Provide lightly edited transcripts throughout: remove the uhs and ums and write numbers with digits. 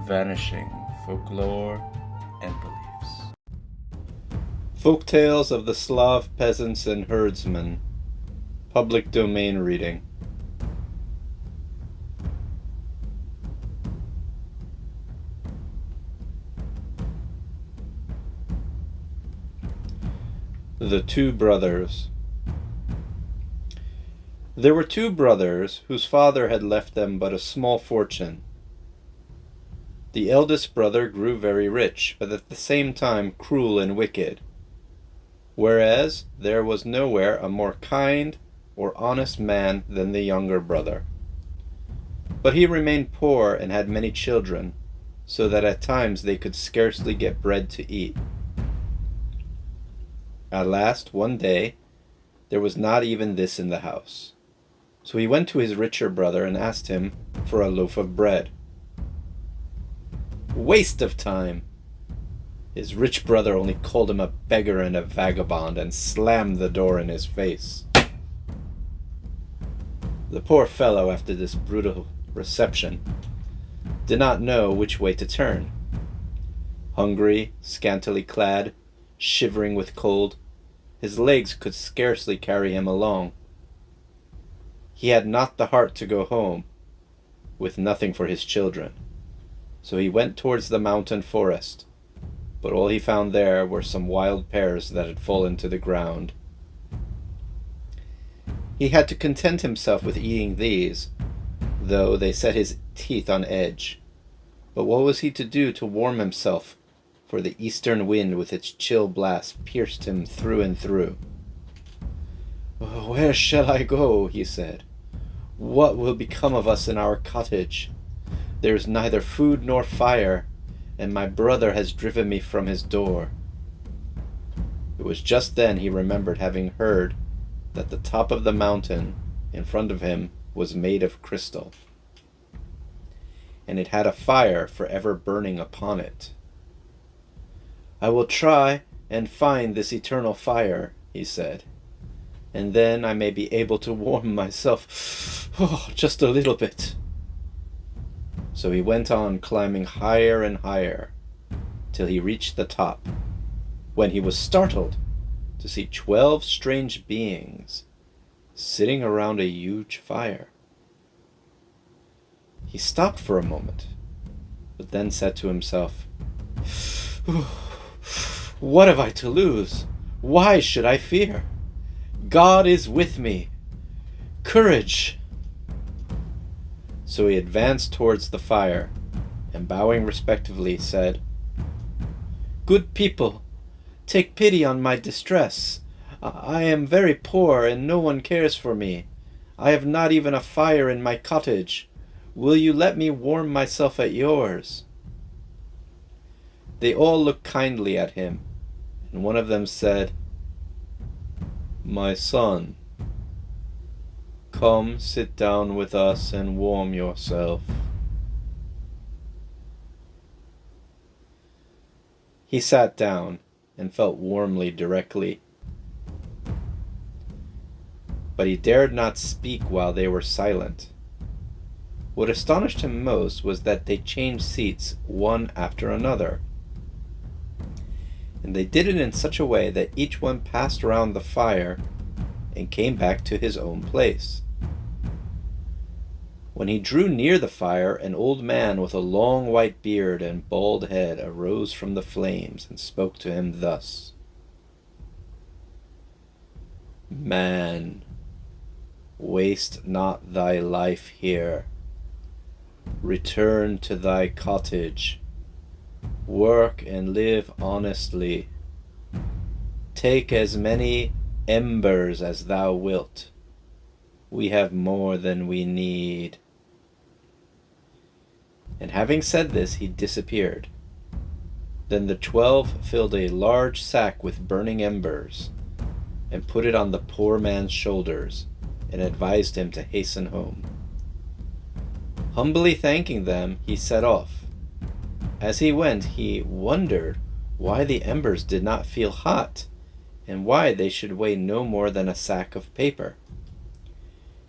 vanishing folklore and beliefs. Folk Tales of the Slav Peasants and Herdsmen. Public domain reading. The Two Brothers. There were two brothers whose father had left them but a small fortune. The eldest brother grew very rich, but at the same time cruel and wicked, whereas there was nowhere a more kind or honest man than the younger brother. But he remained poor and had many children, so that at times they could scarcely get bread to eat. At last, one day, there was not even this in the house. So he went to his richer brother and asked him for a loaf of bread. Waste of time! His rich brother only called him a beggar and a vagabond and slammed the door in his face. The poor fellow, after this brutal reception, did not know which way to turn. Hungry, scantily clad, shivering with cold, his legs could scarcely carry him along. He had not the heart to go home, with nothing for his children, so he went towards the mountain forest, but all he found there were some wild pears that had fallen to the ground. He had to content himself with eating these, though they set his teeth on edge. But what was he to do to warm himself, for the eastern wind with its chill blast pierced him through and through. "Oh, where shall I go?" he said. "What will become of us in our cottage? There is neither food nor fire, and my brother has driven me from his door." It was just then he remembered having heard that the top of the mountain in front of him was made of crystal, and it had a fire forever burning upon it. "I will try and find this eternal fire," he said, "and then I may be able to warm myself just a little bit." So he went on climbing higher and higher till he reached the top, when he was startled to see 12 strange beings sitting around a huge fire. He stopped for a moment, but then said to himself, "What have I to lose? Why should I fear? God is with me. Courage!" So he advanced towards the fire, and bowing respectfully said, "Good people, take pity on my distress. I am very poor, and no one cares for me. I have not even a fire in my cottage. Will you let me warm myself at yours?" They all looked kindly at him, and one of them said, "My son, come sit down with us and warm yourself." He sat down and felt warmly directly, but he dared not speak while they were silent. What astonished him most was that they changed seats one after another, and they did it in such a way that each one passed around the fire and came back to his own place. When he drew near the fire, an old man with a long white beard and bald head arose from the flames and spoke to him thus: "Man, waste not thy life here. Return to thy cottage. Work and live honestly. Take as many embers as thou wilt. We have more than we need." And having said this, he disappeared. Then the 12 filled a large sack with burning embers and put it on the poor man's shoulders and advised him to hasten home. Humbly thanking them, he set off. As he went, he wondered why the embers did not feel hot, and why they should weigh no more than a sack of paper.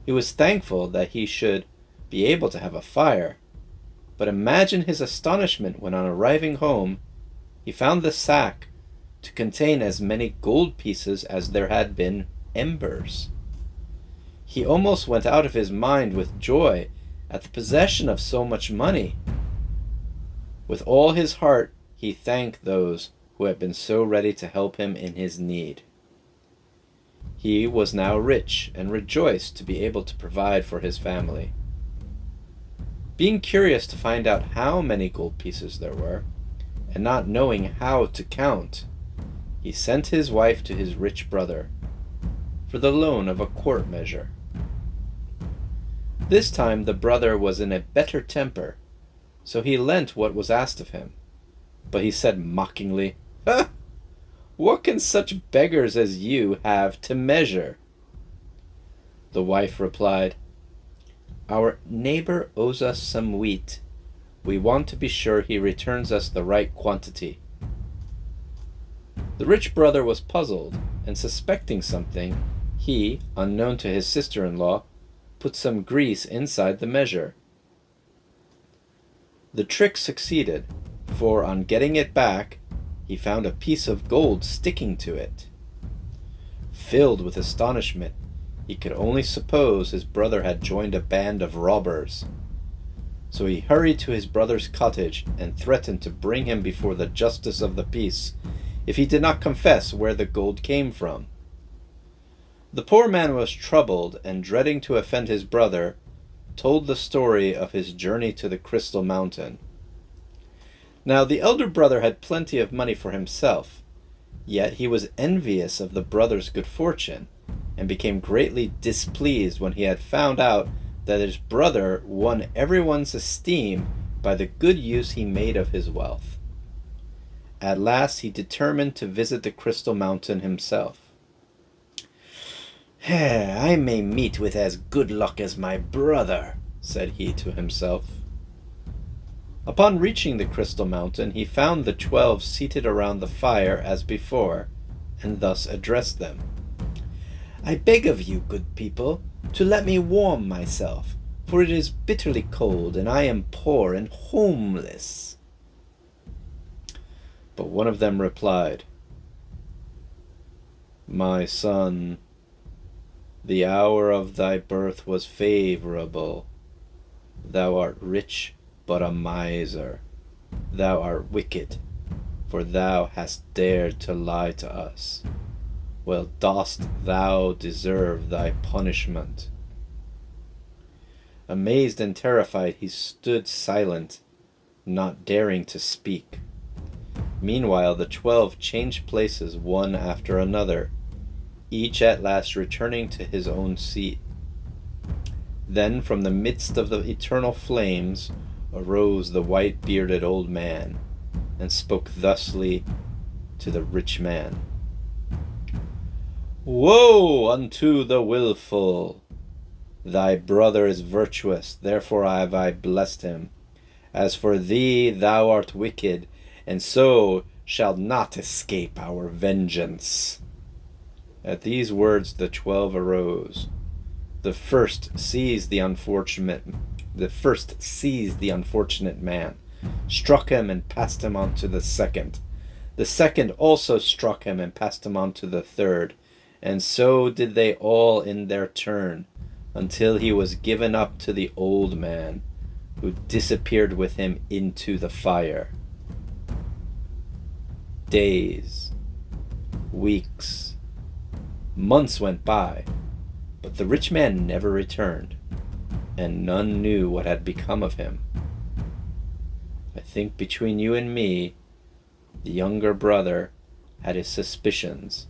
He was thankful that he should be able to have a fire, But imagine his astonishment when on arriving home he found the sack to contain as many gold pieces as there had been embers. He almost went out of his mind with joy at the possession of so much money. With all his heart he thanked those who had been so ready to help him in his need. He was now rich and rejoiced to be able to provide for his family. Being curious to find out how many gold pieces there were, and not knowing how to count, he sent his wife to his rich brother for the loan of a quart measure. This time the brother was in a better temper, so he lent what was asked of him. But he said mockingly, "Ha! What can such beggars as you have to measure?" The wife replied, "Our neighbor owes us some wheat. We want to be sure he returns us the right quantity." The rich brother was puzzled, and suspecting something, he, unknown to his sister-in-law, put some grease inside the measure. The trick succeeded, for on getting it back, he found a piece of gold sticking to it. Filled with astonishment, he could only suppose his brother had joined a band of robbers. So he hurried to his brother's cottage and threatened to bring him before the justice of the peace if he did not confess where the gold came from. The poor man was troubled, and dreading to offend his brother, told the story of his journey to the Crystal Mountain. Now the elder brother had plenty of money for himself, yet he was envious of the brother's good fortune, and became greatly displeased when he had found out that his brother won everyone's esteem by the good use he made of his wealth. At last he determined to visit the Crystal Mountain himself. "I may meet with as good luck as my brother," said he to himself. Upon reaching the Crystal Mountain, he found the 12 seated around the fire as before, and thus addressed them. "I beg of you, good people, to let me warm myself, for it is bitterly cold, and I am poor and homeless." But one of them replied, "My son, the hour of thy birth was favorable. Thou art rich, but a miser. Thou art wicked, for thou hast dared to lie to us. Well dost thou deserve thy punishment." Amazed and terrified, he stood silent, not daring to speak. Meanwhile, the 12 changed places one after another, each at last returning to his own seat. Then from the midst of the eternal flames arose the white-bearded old man, and spoke thusly to the rich man. "Woe unto the willful! Thy brother is virtuous, therefore have I blessed him. As for thee, thou art wicked, and so shalt not escape our vengeance." At these words the 12 arose. The first seized the unfortunate man, struck him and passed him on to the second. The second also struck him and passed him on to the third, and so did they all in their turn, until he was given up to the old man, who disappeared with him into the fire. Days, weeks, months went by, but the rich man never returned, and none knew what had become of him. I think between you and me, the younger brother had his suspicions,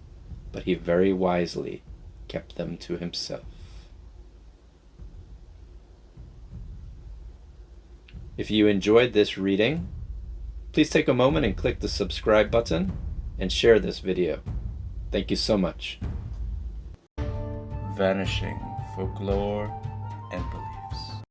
but he very wisely kept them to himself. If you enjoyed this reading, please take a moment and click the subscribe button and share this video. Thank you so much. Vanishing folklore and beliefs.